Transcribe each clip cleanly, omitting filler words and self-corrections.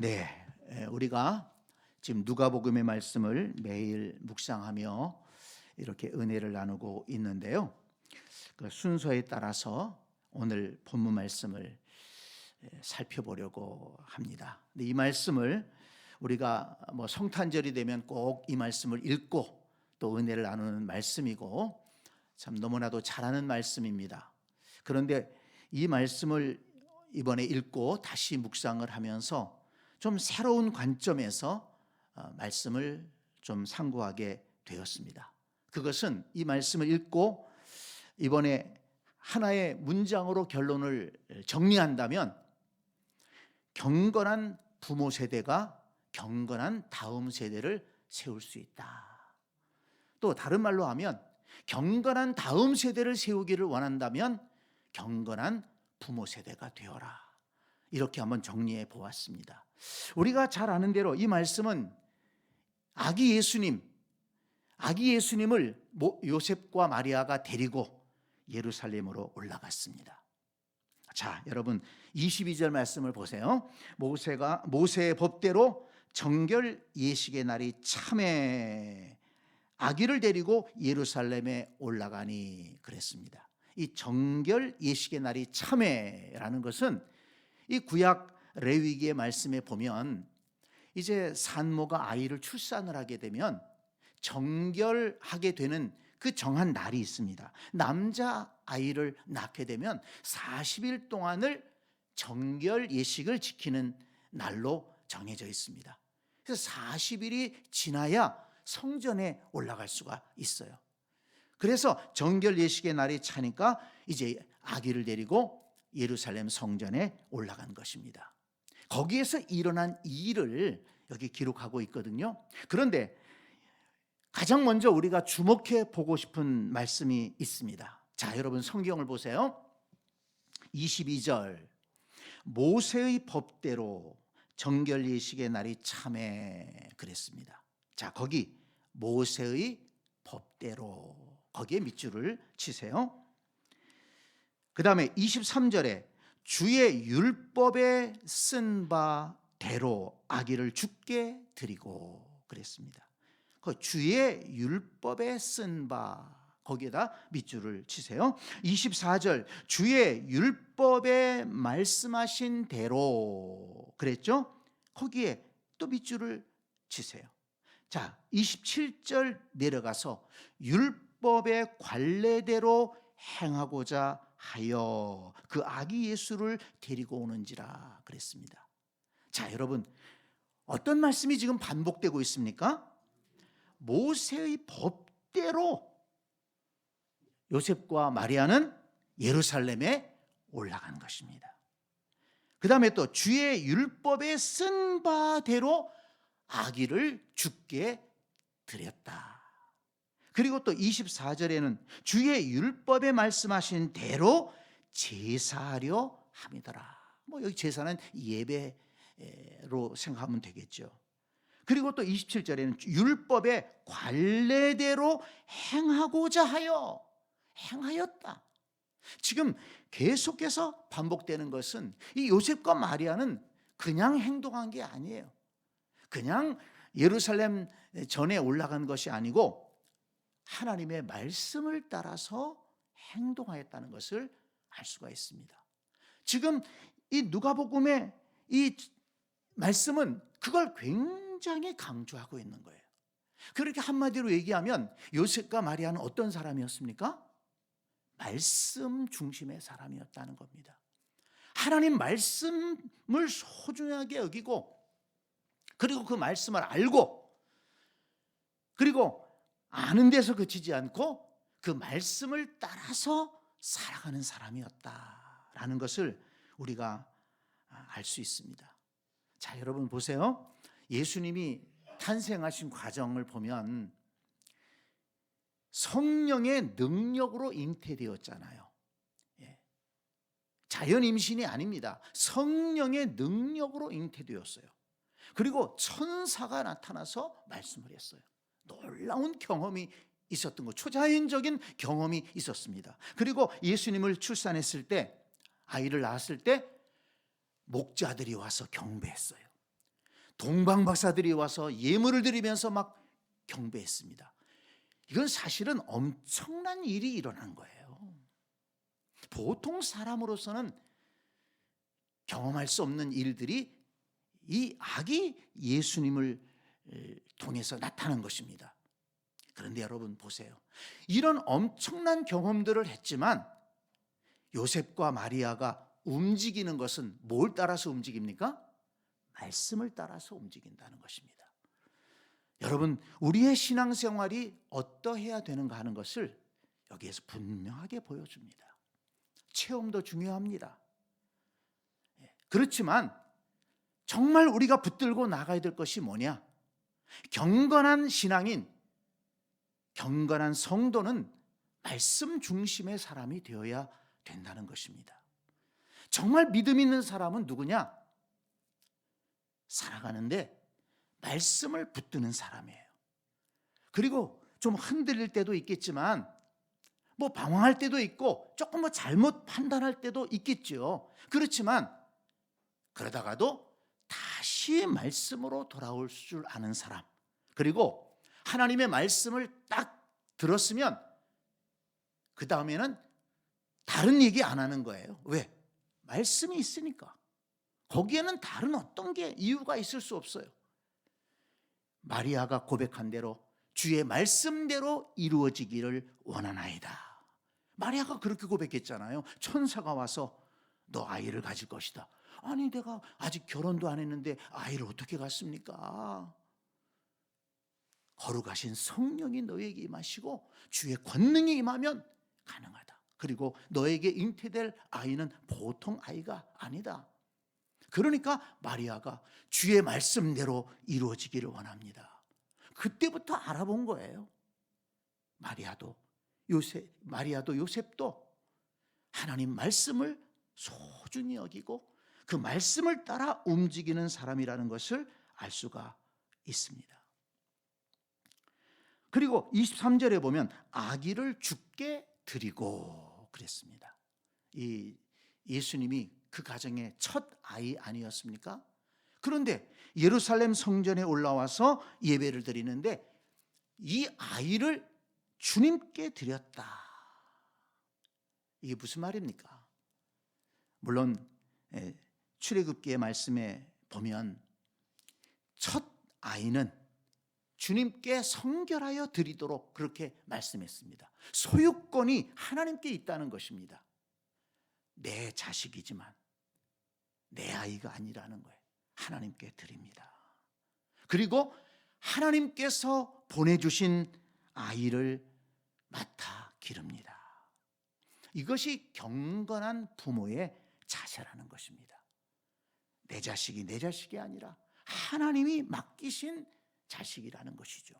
네, 우리가 지금 누가복음의 말씀을 매일 묵상하며 이렇게 은혜를 나누고 있는데요. 그 순서에 따라서 오늘 본문 말씀을 살펴보려고 합니다. 근데 이 말씀을 우리가 성탄절이 되면 꼭 이 말씀을 읽고 또 은혜를 나누는 말씀이고 참 너무나도 잘하는 말씀입니다. 그런데 이 말씀을 이번에 읽고 다시 묵상을 하면서 좀 새로운 관점에서 말씀을 좀 상고하게 되었습니다. 그것은 이 말씀을 읽고 이번에 하나의 문장으로 결론을 정리한다면 경건한 부모 세대가 경건한 다음 세대를 세울 수 있다. 또 다른 말로 하면 경건한 다음 세대를 세우기를 원한다면 경건한 부모 세대가 되어라. 이렇게 한번 정리해 보았습니다. 우리가 잘 아는 대로 이 말씀은 아기 예수님을 요셉과 마리아가 데리고 예루살렘으로 올라갔습니다. 자, 여러분 22절 말씀을 보세요. 모세의 법대로 정결 예식의 날이 참에 아기를 데리고 예루살렘에 올라가니 그랬습니다. 이 정결 예식의 날이 참에라는 것은 이 구약 레위기의 말씀에 보면 이제 산모가 아이를 출산을 하게 되면 정결하게 되는 그 정한 날이 있습니다. 남자 아이를 낳게 되면 40일 동안을 정결 예식을 지키는 날로 정해져 있습니다. 그래서 40일이 지나야 성전에 올라갈 수가 있어요. 그래서 정결 예식의 날이 차니까 이제 아기를 데리고 예루살렘 성전에 올라간 것입니다. 거기에서 일어난 일을 여기 기록하고 있거든요. 그런데 가장 먼저 우리가 주목해 보고 싶은 말씀이 있습니다. 자, 여러분 성경을 보세요. 22절 모세의 법대로 정결 예식의 날이 참에 그랬습니다. 자, 거기 모세의 법대로 거기에 밑줄을 치세요. 그 다음에 23절에 주의 율법에 쓴 바대로 아기를 죽게 드리고 그랬습니다. 그 주의 율법에 쓴 바 거기에다 밑줄을 치세요. 24절 주의 율법에 말씀하신 대로 그랬죠? 거기에 또 밑줄을 치세요. 자, 27절 내려가서 율법의 관례대로 행하고자 하여 그 아기 예수를 데리고 오는지라 그랬습니다. 자, 여러분 어떤 말씀이 지금 반복되고 있습니까? 모세의 법대로 요셉과 마리아는 예루살렘에 올라간 것입니다. 그 다음에 또 주의 율법에 쓴 바대로 아기를 죽게 드렸다. 그리고 또 24절에는 주의 율법에 말씀하신 대로 제사하려 함이더라. 여기 제사는 예배로 생각하면 되겠죠. 그리고 또 27절에는 율법의 관례대로 행하고자 하여 행하였다. 지금 계속해서 반복되는 것은 이 요셉과 마리아는 그냥 행동한 게 아니에요. 그냥 예루살렘 전에 올라간 것이 아니고 하나님의 말씀을 따라서 행동하였다는 것을 알 수가 있습니다. 지금 이 누가복음의 이 말씀은 그걸 굉장히 강조하고 있는 거예요. 그렇게 한마디로 얘기하면 요셉과 마리아는 어떤 사람이었습니까? 말씀 중심의 사람이었다는 겁니다. 하나님 말씀을 소중하게 여기고 그리고 그 말씀을 알고 그리고 아는 데서 그치지 않고 그 말씀을 따라서 살아가는 사람이었다라는 것을 우리가 알 수 있습니다. 자, 여러분 보세요. 예수님이 탄생하신 과정을 보면 성령의 능력으로 잉태되었잖아요. 자연 임신이 아닙니다. 성령의 능력으로 잉태되었어요. 그리고 천사가 나타나서 말씀을 했어요. 놀라운 경험이 있었던 것, 초자연적인 경험이 있었습니다. 그리고 예수님을 출산했을 때, 아이를 낳았을 때 목자들이 와서 경배했어요. 동방 박사들이 와서 예물을 드리면서 막 경배했습니다. 이건 사실은 엄청난 일이 일어난 거예요. 보통 사람으로서는 경험할 수 없는 일들이 이 아기 예수님을 통해서 나타난 것입니다. 그런데 여러분 보세요. 이런 엄청난 경험들을 했지만 요셉과 마리아가 움직이는 것은 뭘 따라서 움직입니까? 말씀을 따라서 움직인다는 것입니다. 여러분, 우리의 신앙생활이 어떠해야 되는가 하는 것을 여기에서 분명하게 보여줍니다. 체험도 중요합니다. 그렇지만 정말 우리가 붙들고 나가야 될 것이 뭐냐? 경건한 신앙인, 경건한 성도는 말씀 중심의 사람이 되어야 된다는 것입니다. 정말 믿음 있는 사람은 누구냐? 살아가는데 말씀을 붙드는 사람이에요. 그리고 좀 흔들릴 때도 있겠지만 뭐 방황할 때도 있고 조금 뭐 잘못 판단할 때도 있겠죠. 그렇지만 그러다가도 다시 말씀으로 돌아올 줄 아는 사람, 그리고 하나님의 말씀을 딱 들었으면 그 다음에는 다른 얘기 안 하는 거예요. 왜? 말씀이 있으니까. 거기에는 다른 어떤 게 이유가 있을 수 없어요. 마리아가 고백한 대로 주의 말씀대로 이루어지기를 원하나이다. 마리아가 그렇게 고백했잖아요. 천사가 와서 너 아이를 가질 것이다. 아니, 내가 아직 결혼도 안 했는데 아이를 어떻게 갖습니까? 거룩하신 성령이 너에게 임하시고 주의 권능이 임하면 가능하다. 그리고 너에게 잉태될 아이는 보통 아이가 아니다. 그러니까 마리아가 주의 말씀대로 이루어지기를 원합니다. 그때부터 알아본 거예요. 마리아도 요셉도 하나님 말씀을 소중히 여기고 그 말씀을 따라 움직이는 사람이라는 것을 알 수가 있습니다. 그리고 23절에 보면 아기를 주께 드리고 그랬습니다. 이 예수님이 그 가정의 첫 아이 아니었습니까? 그런데 예루살렘 성전에 올라와서 예배를 드리는데 이 아이를 주님께 드렸다. 이게 무슨 말입니까? 물론 출애굽기의 말씀에 보면 첫 아이는 주님께 성결하여 드리도록 그렇게 말씀했습니다. 소유권이 하나님께 있다는 것입니다. 내 자식이지만 내 아이가 아니라는 거예요. 하나님께 드립니다. 그리고 하나님께서 보내주신 아이를 맡아 기릅니다. 이것이 경건한 부모의 자세라는 것입니다. 내 자식이 아니라 하나님이 맡기신 자식이라는 것이죠.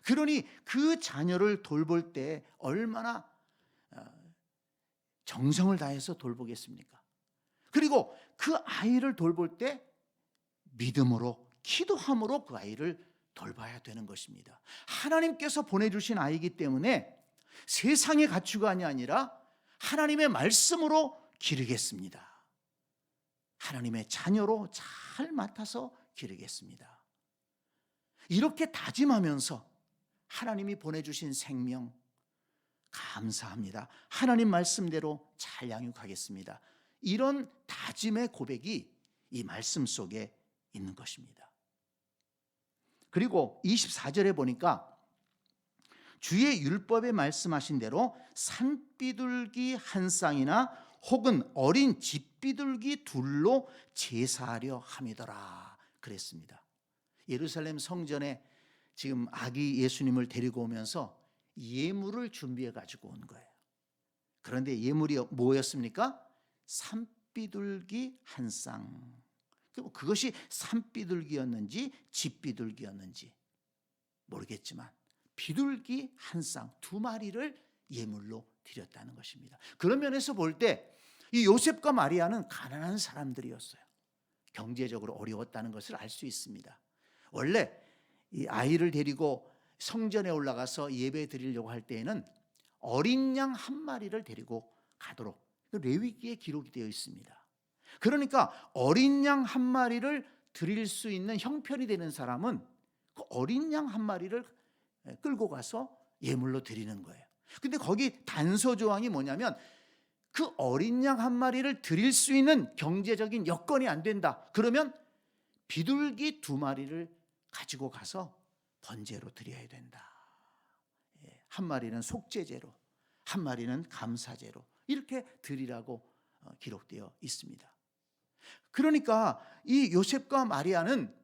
그러니 그 자녀를 돌볼 때 얼마나 정성을 다해서 돌보겠습니까? 그리고 그 아이를 돌볼 때 믿음으로, 기도함으로 그 아이를 돌봐야 되는 것입니다. 하나님께서 보내주신 아이이기 때문에 세상의 가치관이 아니라 하나님의 말씀으로 기르겠습니다. 하나님의 자녀로 잘 맡아서 기르겠습니다. 이렇게 다짐하면서 하나님이 보내주신 생명 감사합니다. 하나님 말씀대로 잘 양육하겠습니다. 이런 다짐의 고백이 이 말씀 속에 있는 것입니다. 그리고 24절에 보니까 주의 율법에 말씀하신 대로 산비둘기 한 쌍이나 혹은 어린 집비둘기 둘로 제사하려 함이더라 그랬습니다. 예루살렘 성전에 지금 아기 예수님을 데리고 오면서 예물을 준비해 가지고 온 거예요. 그런데 예물이 뭐였습니까? 산비둘기 한 쌍. 그것이 산비둘기였는지 집비둘기였는지 모르겠지만 비둘기 한 쌍, 두 마리를 예물로 드렸다는 것입니다. 그런 면에서 볼 때 이 요셉과 마리아는 가난한 사람들이었어요. 경제적으로 어려웠다는 것을 알 수 있습니다. 원래 이 아이를 데리고 성전에 올라가서 예배 드리려고 할 때에는 어린 양 한 마리를 데리고 가도록 레위기에 기록이 되어 있습니다. 그러니까 어린 양 한 마리를 드릴 수 있는 형편이 되는 사람은 그 어린 양 한 마리를 끌고 가서 예물로 드리는 거예요. 근데 거기 단서 조항이 뭐냐면 그 어린 양 한 마리를 드릴 수 있는 경제적인 여건이 안 된다. 그러면 비둘기 2마리를 가지고 가서 번제로 드려야 된다. 한 마리는 속죄제로, 한 마리는 감사제로 이렇게 드리라고 기록되어 있습니다. 그러니까 이 요셉과 마리아는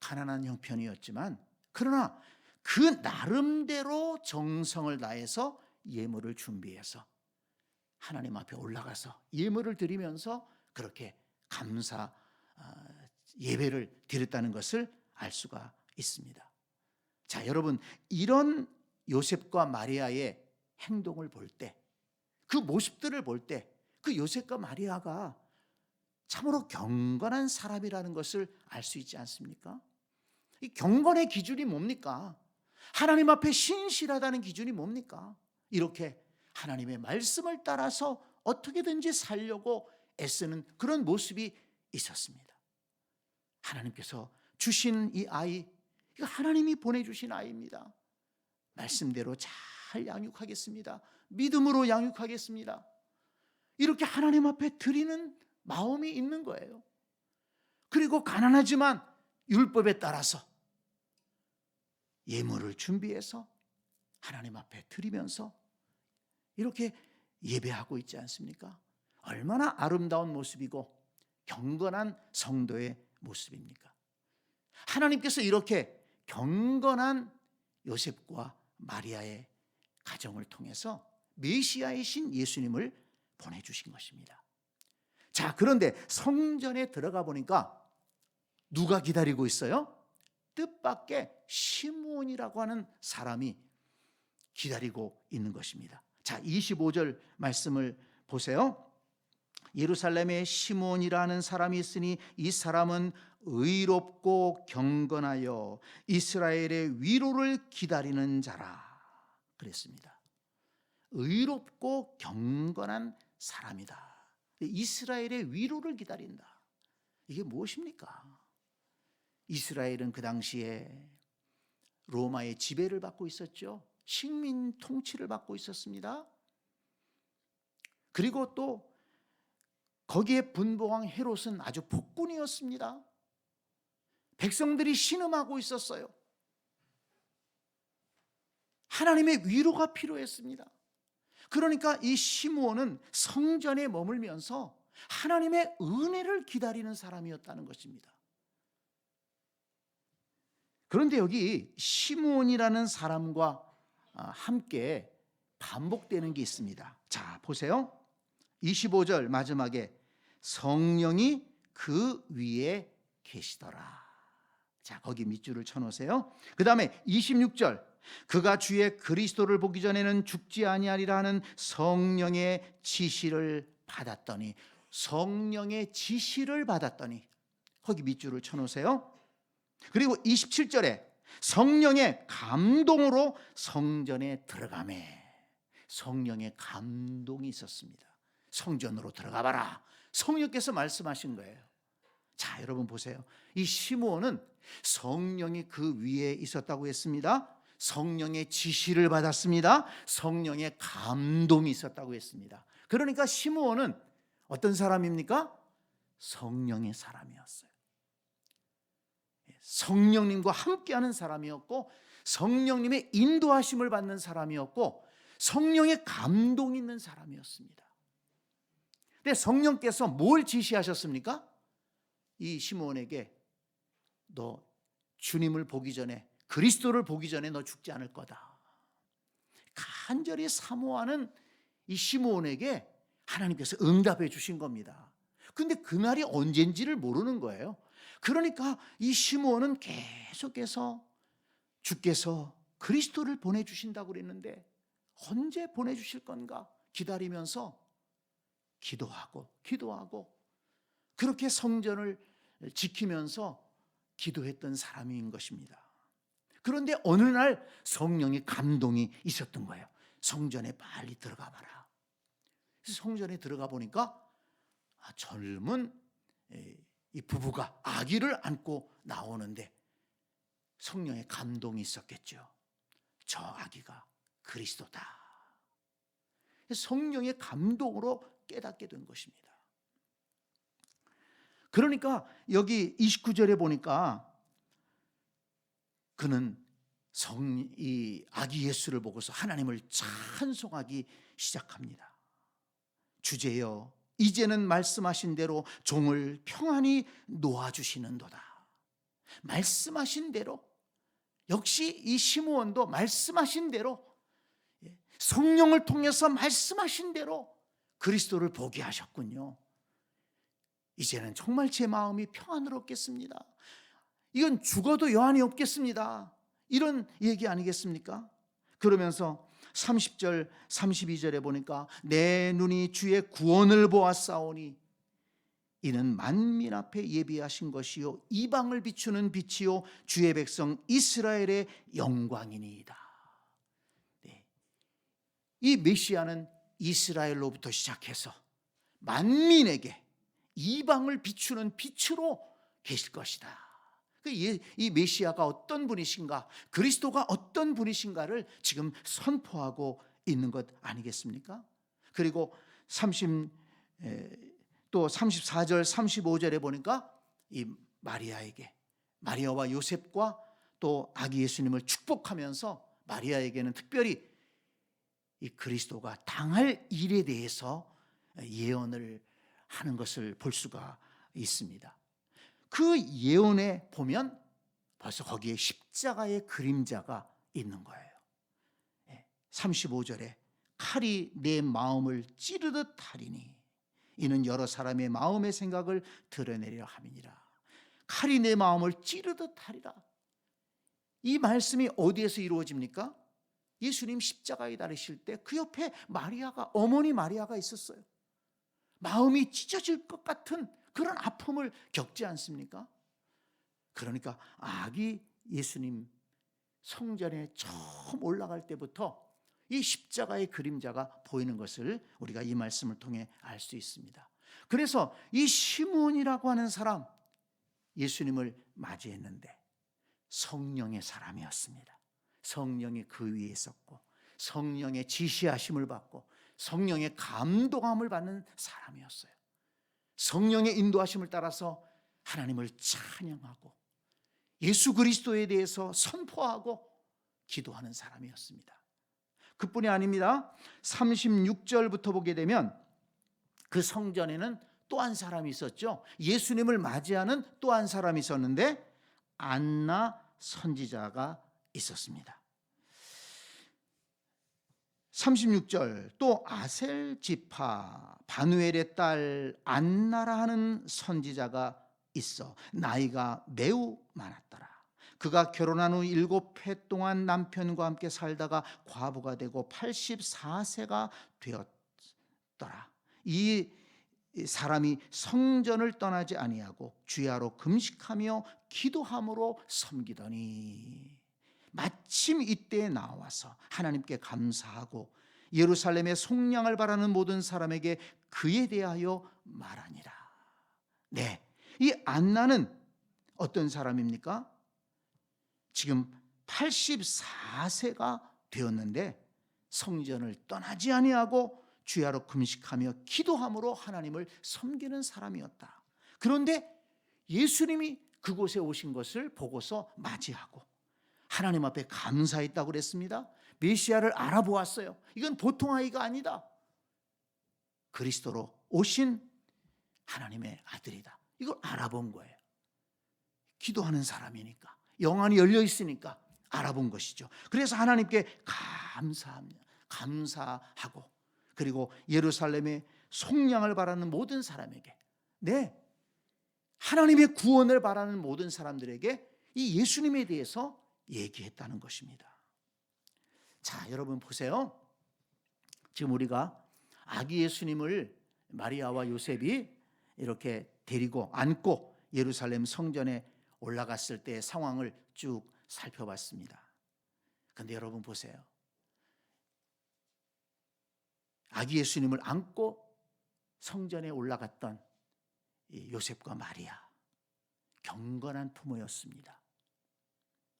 가난한 형편이었지만 그러나 그 나름대로 정성을 다해서 예물을 준비해서 하나님 앞에 올라가서 예물을 드리면서 그렇게 감사 예배를 드렸다는 것을 알 수가 있습니다. 자, 여러분, 이런 요셉과 마리아의 행동을 볼 때, 그 모습들을 볼 때 그 요셉과 마리아가 참으로 경건한 사람이라는 것을 알 수 있지 않습니까? 이 경건의 기준이 뭡니까? 하나님 앞에 신실하다는 기준이 뭡니까? 이렇게 하나님의 말씀을 따라서 어떻게든지 살려고 애쓰는 그런 모습이 있었습니다. 하나님께서 주신 이 아이, 이거 하나님이 보내주신 아이입니다. 말씀대로 잘 양육하겠습니다. 믿음으로 양육하겠습니다. 이렇게 하나님 앞에 드리는 마음이 있는 거예요. 그리고 가난하지만 율법에 따라서 예물을 준비해서 하나님 앞에 드리면서 이렇게 예배하고 있지 않습니까? 얼마나 아름다운 모습이고 경건한 성도의 모습입니까? 하나님께서 이렇게 경건한 요셉과 마리아의 가정을 통해서 메시아이신 예수님을 보내주신 것입니다. 자, 그런데 성전에 들어가 보니까 누가 기다리고 있어요? 뜻밖의 시므온이라고 하는 사람이 기다리고 있는 것입니다. 자, 25절 말씀을 보세요. 예루살렘에 시므온이라는 사람이 있으니 이 사람은 의롭고 경건하여 이스라엘의 위로를 기다리는 자라 그랬습니다. 의롭고 경건한 사람이다. 이스라엘의 위로를 기다린다. 이게 무엇입니까? 이스라엘은 그 당시에 로마의 지배를 받고 있었죠. 식민 통치를 받고 있었습니다. 그리고 또 거기에 분봉왕 헤롯은 아주 폭군이었습니다. 백성들이 신음하고 있었어요. 하나님의 위로가 필요했습니다. 그러니까 이 시므온은 성전에 머물면서 하나님의 은혜를 기다리는 사람이었다는 것입니다. 그런데 여기 시므온이라는 사람과 함께 반복되는 게 있습니다. 자, 보세요. 25절 마지막에 성령이 그 위에 계시더라. 자, 거기 밑줄을 쳐놓으세요. 그 다음에 26절 그가 주의 그리스도를 보기 전에는 죽지 아니하리라 하는 성령의 지시를 받았더니, 성령의 지시를 받았더니, 거기 밑줄을 쳐놓으세요. 그리고 27절에 성령의 감동으로 성전에 들어가매, 성령의 감동이 있었습니다. 성전으로 들어가 봐라, 성령께서 말씀하신 거예요. 자, 여러분 보세요. 이 시므온은 성령이 그 위에 있었다고 했습니다. 성령의 지시를 받았습니다. 성령의 감동이 있었다고 했습니다. 그러니까 시므온은 어떤 사람입니까? 성령의 사람이었어요. 성령님과 함께하는 사람이었고, 성령님의 인도하심을 받는 사람이었고, 성령의 감동이 있는 사람이었습니다. 근데 성령께서 뭘 지시하셨습니까? 이 시므온에게 너 주님을 보기 전에, 그리스도를 보기 전에 너 죽지 않을 거다. 간절히 사모하는 이 시므온에게 하나님께서 응답해 주신 겁니다. 근데 그날이 언젠지를 모르는 거예요. 그러니까 이 시므온은 계속해서 주께서 그리스도를 보내주신다고 그랬는데 언제 보내주실 건가 기다리면서 기도하고 그렇게 성전을 지키면서 기도했던 사람인 것입니다. 그런데 어느 날 성령의 감동이 있었던 거예요. 성전에 빨리 들어가 봐라. 그래서 성전에 들어가 보니까 젊은 이 부부가 아기를 안고 나오는데 성령의 감동이 있었겠죠. 저 아기가 그리스도다. 성령의 감동으로 깨닫게 된 것입니다. 그러니까 여기 29절에 보니까 그는 이 아기 예수를 보고서 하나님을 찬송하기 시작합니다. 주제여, 이제는 말씀하신 대로 종을 평안히 놓아주시는도다. 말씀하신 대로, 역시 이 시므온도 말씀하신 대로, 성령을 통해서 말씀하신 대로 그리스도를 보게 하셨군요. 이제는 정말 제 마음이 평안스럽겠습니다. 이건 죽어도 여한이 없겠습니다. 이런 얘기 아니겠습니까? 그러면서 30절 32절에 보니까 내 눈이 주의 구원을 보았사오니 이는 만민 앞에 예비하신 것이요 이방을 비추는 빛이요 주의 백성 이스라엘의 영광이니이다. 네. 이 메시아는 이스라엘로부터 시작해서 만민에게 이방을 비추는 빛으로 계실 것이다. 이 메시아가 어떤 분이신가, 그리스도가 어떤 분이신가를 지금 선포하고 있는 것 아니겠습니까? 그리고 또 34절 35절에 보니까 이 마리아와 요셉과 또 아기 예수님을 축복하면서 마리아에게는 특별히 이 그리스도가 당할 일에 대해서 예언을 하는 것을 볼 수가 있습니다. 그 예언에 보면 벌써 거기에 십자가의 그림자가 있는 거예요. 35절에 칼이 내 마음을 찌르듯 하리니 이는 여러 사람의 마음의 생각을 드러내려 함이니라. 칼이 내 마음을 찌르듯 하리라. 이 말씀이 어디에서 이루어집니까? 예수님 십자가에 달리실 때 그 옆에 어머니 마리아가 있었어요. 마음이 찢어질 것 같은 그런 아픔을 겪지 않습니까? 그러니까 아기 예수님 성전에 처음 올라갈 때부터 이 십자가의 그림자가 보이는 것을 우리가 이 말씀을 통해 알 수 있습니다. 그래서 이 시므온이라고 하는 사람, 예수님을 맞이했는데 성령의 사람이었습니다. 성령이 그 위에 있었고 성령의 지시하심을 받고 성령의 감동함을 받는 사람이었어요. 성령의 인도하심을 따라서 하나님을 찬양하고 예수 그리스도에 대해서 선포하고 기도하는 사람이었습니다. 그뿐이 아닙니다. 36절부터 보게 되면 그 성전에는 또 한 사람이 있었죠. 예수님을 맞이하는 또 한 사람이 있었는데 안나 선지자가 있었습니다. 36절 또 아셀 지파 바누엘의 딸 안나라 하는 선지자가 있어 나이가 매우 많았더라. 그가 결혼한 후 7해 동안 남편과 함께 살다가 과부가 되고 84세가 되었더라. 이 사람이 성전을 떠나지 아니하고 주야로 금식하며 기도함으로 섬기더니 마침 이때에 나와서 하나님께 감사하고 예루살렘의 속량을 바라는 모든 사람에게 그에 대하여 말하니라. 네, 이 안나는 어떤 사람입니까? 지금 84세가 되었는데 성전을 떠나지 아니하고 주야로 금식하며 기도함으로 하나님을 섬기는 사람이었다. 그런데 예수님이 그곳에 오신 것을 보고서 맞이하고 하나님 앞에 감사했다고 그랬습니다. 메시아를 알아보았어요. 이건 보통 아이가 아니다. 그리스도로 오신 하나님의 아들이다. 이걸 알아본 거예요. 기도하는 사람이니까, 영안이 열려 있으니까 알아본 것이죠. 그래서 하나님께 감사하고 그리고 예루살렘의 속량을 바라는 모든 사람에게, 하나님의 구원을 바라는 모든 사람들에게 이 예수님에 대해서 얘기했다는 것입니다. 자, 여러분 보세요. 지금 우리가 아기 예수님을 마리아와 요셉이 이렇게 데리고 안고 예루살렘 성전에 올라갔을 때의 상황을 쭉 살펴봤습니다. 그런데 여러분 보세요. 아기 예수님을 안고 성전에 올라갔던 요셉과 마리아, 경건한 부모였습니다.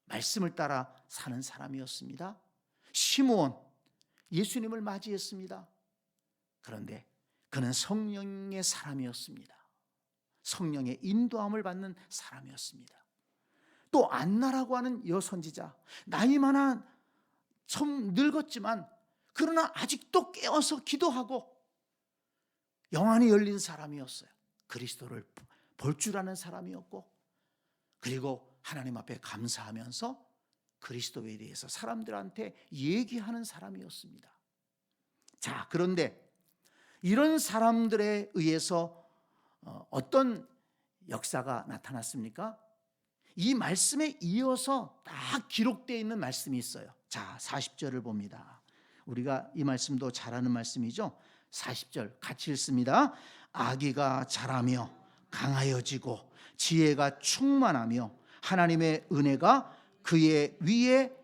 말씀을 따라 사는 사람이었습니다. 시므온, 예수님을 맞이했습니다. 그런데 그는 성령의 사람이었습니다. 성령의 인도함을 받는 사람이었습니다. 또 안나라고 하는 여선지자, 나이 많아 좀 늙었지만 그러나 아직도 깨어서 기도하고 영안이 열린 사람이었어요. 그리스도를 볼 줄 아는 사람이었고, 그리고 하나님 앞에 감사하면서 그리스도에 대해서 사람들한테 얘기하는 사람이었습니다. 자, 그런데 이런 사람들에 의해서 어떤 역사가 나타났습니까? 이 말씀에 이어서 딱 기록되어 있는 말씀이 있어요. 자, 40절을 봅니다. 우리가 이 말씀도 잘 아는 말씀이죠. 40절 같이 읽습니다. 아기가 자라며 강하여지고 지혜가 충만하며 하나님의 은혜가 그의 위에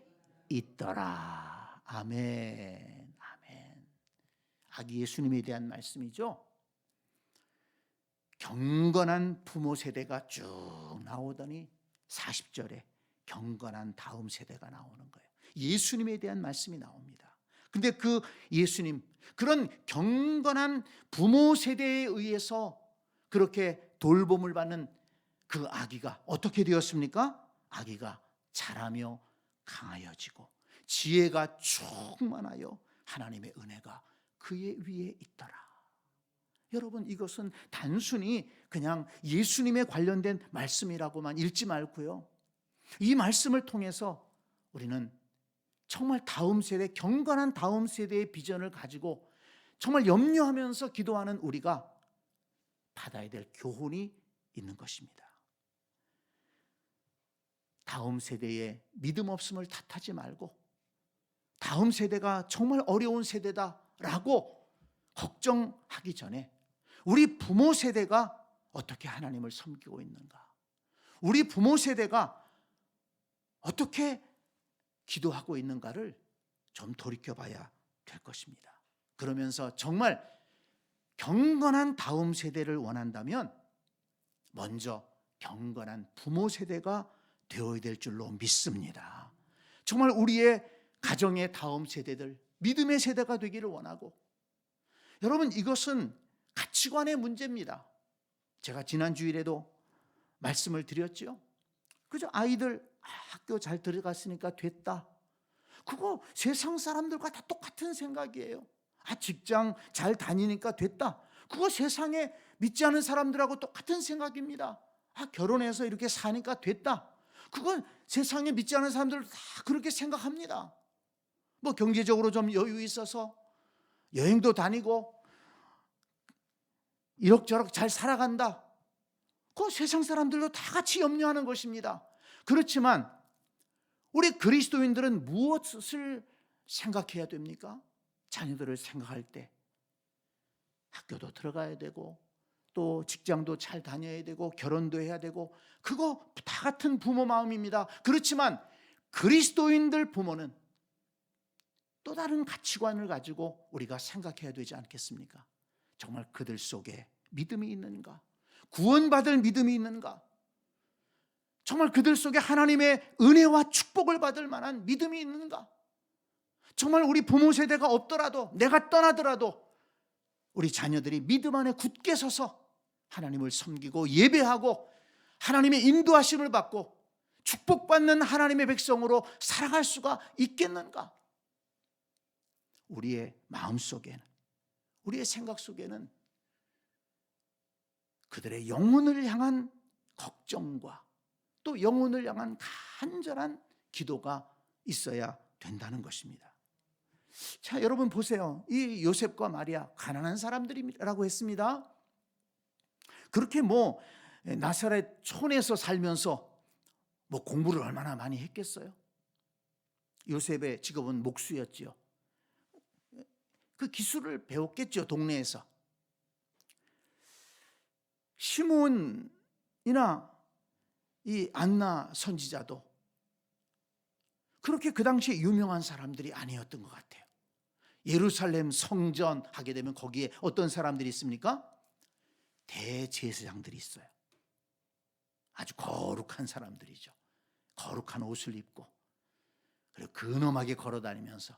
있더라. 아멘. 아멘. 아기 예수님에 대한 말씀이죠. 경건한 부모 세대가 쭉 나오더니 40절에 경건한 다음 세대가 나오는 거예요. 예수님에 대한 말씀이 나옵니다. 근데 그 예수님, 그런 경건한 부모 세대에 의해서 그렇게 돌봄을 받는 그 아기가 어떻게 되었습니까? 아기가 자라며 강하여지고 지혜가 충만하여 하나님의 은혜가 그의 위에 있더라. 여러분, 이것은 단순히 그냥 예수님에 관련된 말씀이라고만 읽지 말고요, 이 말씀을 통해서 우리는 정말 다음 세대, 경건한 다음 세대의 비전을 가지고 정말 염려하면서 기도하는 우리가 받아야 될 교훈이 있는 것입니다. 다음 세대의 믿음 없음을 탓하지 말고 다음 세대가 정말 어려운 세대다라고 걱정하기 전에 우리 부모 세대가 어떻게 하나님을 섬기고 있는가, 우리 부모 세대가 어떻게 기도하고 있는가를 좀 돌이켜봐야 될 것입니다. 그러면서 정말 경건한 다음 세대를 원한다면 먼저 경건한 부모 세대가 되어야 될 줄로 믿습니다. 정말 우리의 가정의 다음 세대들, 믿음의 세대가 되기를 원하고, 여러분, 이것은 가치관의 문제입니다. 제가 지난 주일에도 말씀을 드렸죠. 그죠? 아이들 학교 잘 들어갔으니까 됐다. 그거 세상 사람들과 다 똑같은 생각이에요. 직장 잘 다니니까 됐다. 그거 세상에 믿지 않은 사람들하고 똑같은 생각입니다. 결혼해서 이렇게 사니까 됐다. 그건 세상에 믿지 않은 사람들 다 그렇게 생각합니다. 뭐 경제적으로 좀 여유 있어서 여행도 다니고 이럭저럭 잘 살아간다. 그 세상 사람들도 다 같이 염려하는 것입니다. 그렇지만 우리 그리스도인들은 무엇을 생각해야 됩니까? 자녀들을 생각할 때 학교도 들어가야 되고 또 직장도 잘 다녀야 되고 결혼도 해야 되고, 그거 다 같은 부모 마음입니다. 그렇지만 그리스도인들 부모는 또 다른 가치관을 가지고 우리가 생각해야 되지 않겠습니까? 정말 그들 속에 믿음이 있는가? 구원받을 믿음이 있는가? 정말 그들 속에 하나님의 은혜와 축복을 받을 만한 믿음이 있는가? 정말 우리 부모 세대가 없더라도, 내가 떠나더라도 우리 자녀들이 믿음 안에 굳게 서서 하나님을 섬기고 예배하고 하나님의 인도하심을 받고 축복받는 하나님의 백성으로 살아갈 수가 있겠는가? 우리의 마음속에는, 우리의 생각 속에는 그들의 영혼을 향한 걱정과 또 영혼을 향한 간절한 기도가 있어야 된다는 것입니다. 자, 여러분 보세요. 이 요셉과 마리아 가난한 사람들이라고 했습니다. 그렇게 뭐 나사렛 촌에서 살면서 뭐 공부를 얼마나 많이 했겠어요? 요셉의 직업은 목수였지요. 그 기술을 배웠겠죠, 동네에서. 시므온이나 이 안나 선지자도 그렇게 그 당시에 유명한 사람들이 아니었던 것 같아요. 예루살렘 성전 하게 되면 거기에 어떤 사람들이 있습니까? 대제사장들이 있어요. 아주 거룩한 사람들이죠. 거룩한 옷을 입고 그리고 근엄하게 걸어다니면서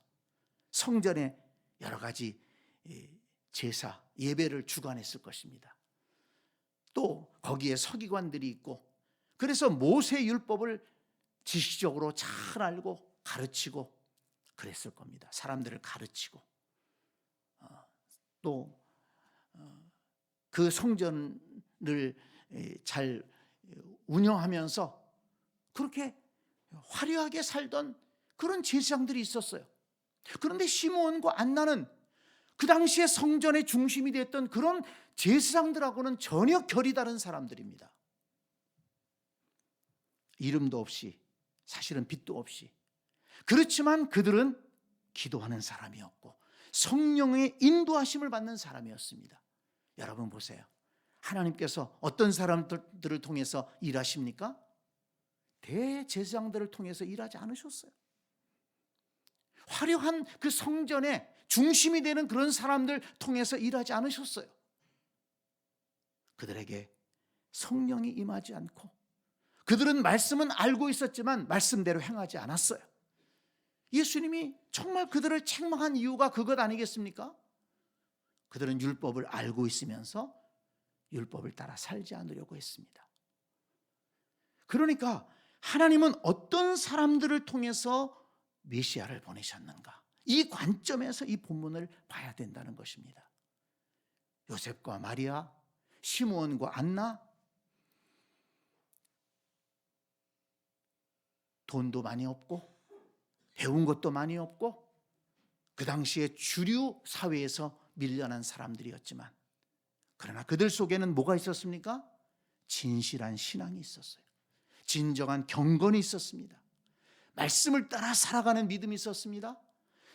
성전에 여러 가지 제사, 예배를 주관했을 것입니다. 또 거기에 서기관들이 있고, 그래서 모세 율법을 지식적으로 잘 알고 가르치고 그랬을 겁니다. 사람들을 가르치고 또 그 성전을 잘 운영하면서 그렇게 화려하게 살던 그런 제사장들이 있었어요. 그런데 시므온과 안나는 그 당시에 성전의 중심이 됐던 그런 제사장들하고는 전혀 결이 다른 사람들입니다. 이름도 없이, 사실은 빚도 없이. 그렇지만 그들은 기도하는 사람이었고 성령의 인도하심을 받는 사람이었습니다. 여러분 보세요. 하나님께서 어떤 사람들을 통해서 일하십니까? 대제사장들을 통해서 일하지 않으셨어요. 화려한 그 성전의 중심이 되는 그런 사람들 통해서 일하지 않으셨어요. 그들에게 성령이 임하지 않고, 그들은 말씀은 알고 있었지만 말씀대로 행하지 않았어요. 예수님이 정말 그들을 책망한 이유가 그것 아니겠습니까? 그들은 율법을 알고 있으면서 율법을 따라 살지 않으려고 했습니다. 그러니까 하나님은 어떤 사람들을 통해서 메시아를 보내셨는가? 이 관점에서 이 본문을 봐야 된다는 것입니다. 요셉과 마리아, 시므온과 안나, 돈도 많이 없고 배운 것도 많이 없고 그 당시에 주류 사회에서 밀려난 사람들이었지만, 그러나 그들 속에는 뭐가 있었습니까? 진실한 신앙이 있었어요. 진정한 경건이 있었습니다. 말씀을 따라 살아가는 믿음이 있었습니다.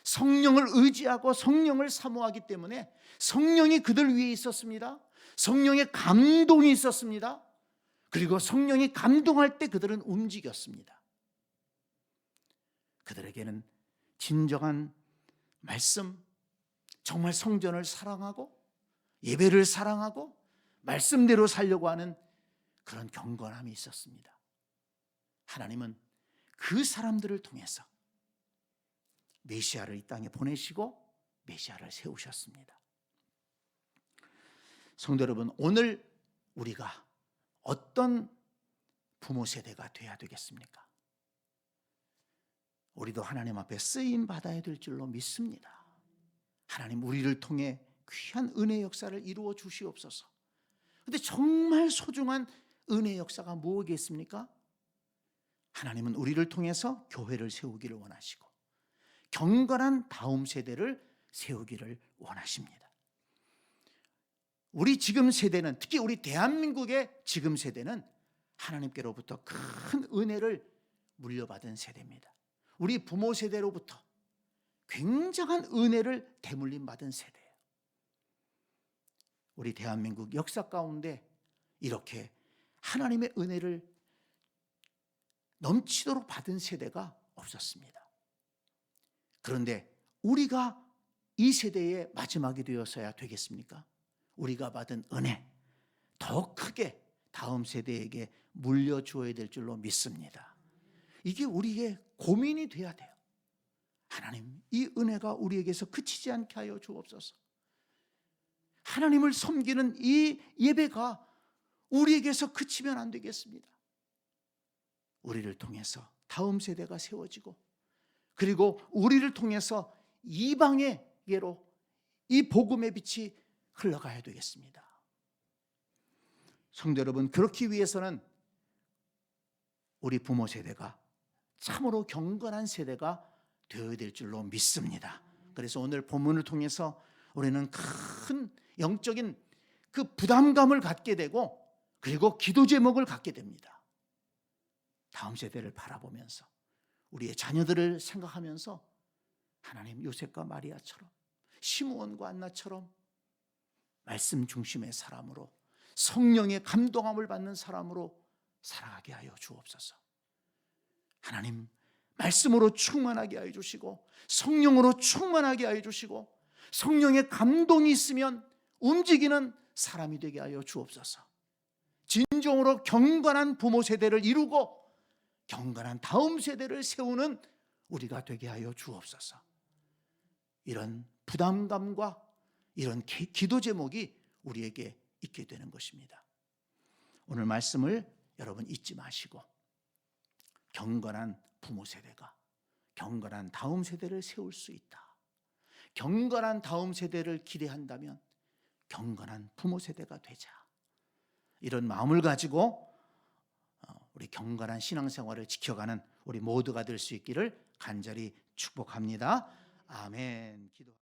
성령을 의지하고 성령을 사모하기 때문에 성령이 그들 위에 있었습니다. 성령의 감동이 있었습니다. 그리고 성령이 감동할 때 그들은 움직였습니다. 그들에게는 진정한 말씀, 정말 성전을 사랑하고 예배를 사랑하고 말씀대로 살려고 하는 그런 경건함이 있었습니다. 하나님은 그 사람들을 통해서 메시아를 이 땅에 보내시고 메시아를 세우셨습니다. 성도 여러분, 오늘 우리가 어떤 부모 세대가 돼야 되겠습니까? 우리도 하나님 앞에 쓰임 받아야 될 줄로 믿습니다. 하나님 우리를 통해 귀한 은혜 역사를 이루어 주시옵소서. 그런데 정말 소중한 은혜 역사가 무엇이겠습니까? 하나님은 우리를 통해서 교회를 세우기를 원하시고 경건한 다음 세대를 세우기를 원하십니다. 우리 지금 세대는, 특히 우리 대한민국의 지금 세대는 하나님께로부터 큰 은혜를 물려받은 세대입니다. 우리 부모 세대로부터 굉장한 은혜를 대물림 받은 세대예요. 우리 대한민국 역사 가운데 이렇게 하나님의 은혜를 넘치도록 받은 세대가 없었습니다. 그런데 우리가 이 세대의 마지막이 되어서야 되겠습니까? 우리가 받은 은혜 더 크게 다음 세대에게 물려주어야 될 줄로 믿습니다. 이게 우리의 고민이 돼야 돼요. 하나님, 이 은혜가 우리에게서 그치지 않게 하여 주옵소서. 하나님을 섬기는 이 예배가 우리에게서 그치면 안 되겠습니다. 우리를 통해서 다음 세대가 세워지고, 그리고 우리를 통해서 이방에게로 이 복음의 빛이 흘러가야 되겠습니다. 성도 여러분, 그렇기 위해서는 우리 부모 세대가 참으로 경건한 세대가 되어야 될 줄로 믿습니다. 그래서 오늘 본문을 통해서 우리는 큰 영적인 그 부담감을 갖게 되고, 그리고 기도 제목을 갖게 됩니다. 다음 세대를 바라보면서 우리의 자녀들을 생각하면서 하나님, 요셉과 마리아처럼 시므온과 안나처럼 말씀 중심의 사람으로, 성령의 감동함을 받는 사람으로 살아가게 하여 주옵소서. 하나님, 말씀으로 충만하게 하여 주시고 성령으로 충만하게 하여 주시고 성령의 감동이 있으면 움직이는 사람이 되게 하여 주옵소서. 진정으로 경건한 부모 세대를 이루고 경건한 다음 세대를 세우는 우리가 되게 하여 주옵소서. 이런 부담감과 이런 기도 제목이 우리에게 있게 되는 것입니다. 오늘 말씀을 여러분 잊지 마시고 경건한 부모 세대가 경건한 다음 세대를 세울 수 있다. 경건한 다음 세대를 기대한다면 경건한 부모 세대가 되자. 이런 마음을 가지고 우리 경건한 신앙생활을 지켜가는 우리 모두가 될 수 있기를 간절히 축복합니다. 아멘. 기도.